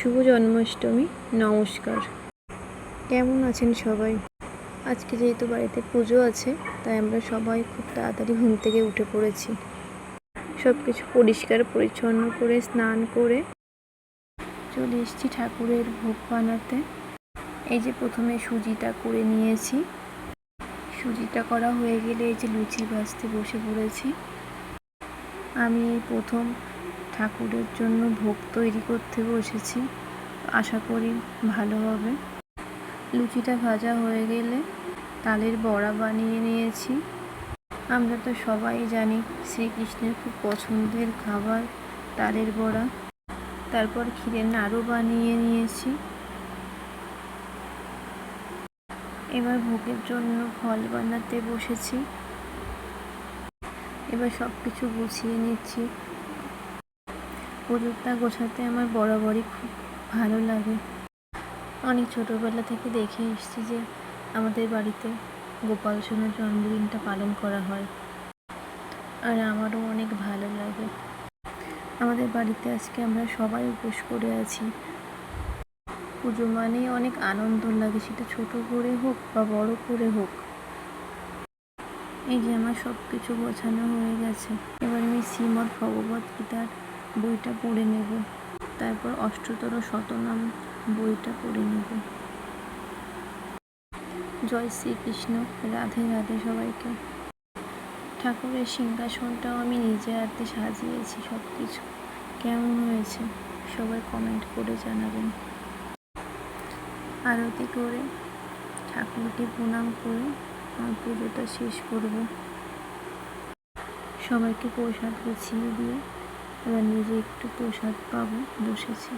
শুভ জন্মাষ্টমী। নমস্কার। কেমন আছেন সবাই? আজকে যেহেতু বাড়িতে পুজো আছে, তাই আমরা সবাই খুব তাড়াতাড়ি ঘুম থেকে উঠে পড়েছি। সব কিছু পরিষ্কার পরিচ্ছন্ন করে স্নান করে চলে এসেছি ঠাকুরের ভোগ বানাতে। এই যে প্রথমে সুজিটা করে নিয়েছি। সুজিটা করা হয়ে গেলে এই যে লুচি ভাজতে বসে পড়েছি। আমি এই প্রথম ঠাকুরের জন্য ভোগ তৈরি করতে বসেছি, আশা করি ভালো হবে। লুচিটা ভাজা হয়ে গেলে তালের বড়া বানিয়ে নিয়েছি। আমরা তো সবাই জানি শ্রীকৃষ্ণের খুব পছন্দের খাবার তালের বড়া। তারপর ক্ষীরের নাড়ু বানিয়ে নিয়েছি। এবার ভোগের জন্য ফল বানাতে বসেছি। এবার সব কিছু গুছিয়ে নিচ্ছি। পুজোটা গোছাতে আমার বরাবরই খুব ভালো লাগে। অনেক ছোটোবেলা থেকে দেখে এসেছি যে আমাদের বাড়িতে গোপাল সোনার জন্মদিনটা পালন করা হয়, আর আমারও অনেক ভালো লাগে। আমাদের বাড়িতে আজকে আমরা সবাই উপোস করে আছি। পুজো মানেই অনেক আনন্দ লাগে, সেটা ছোট করে হোক বা বড় করে হোক। এই যে আমার সব কিছু গোছানো হয়ে গেছে। এবার আমি শ্রীমদ্ ভগবত গীতার বইটা পড়ে নেব, তারপর অষ্টতর শতনাম বইটা পড়ে নেব। জয় শ্রীকৃষ্ণ। রাধে রাধে সবাইকে। ঠাকুরের সিংহাসনটাও আমি নিজে হাতে সাজিয়েছি। সব কিছু কেমন হয়েছে সবাই কমেন্ট করে জানাবেন। আরতি করে ঠাকুরকে প্রণাম করে আমার পুজোটা শেষ করব। সবাইকে প্রসাদ গুছিয়ে দিয়ে এবার নিজে একটু প্রসাদ পাবো, বসেছি।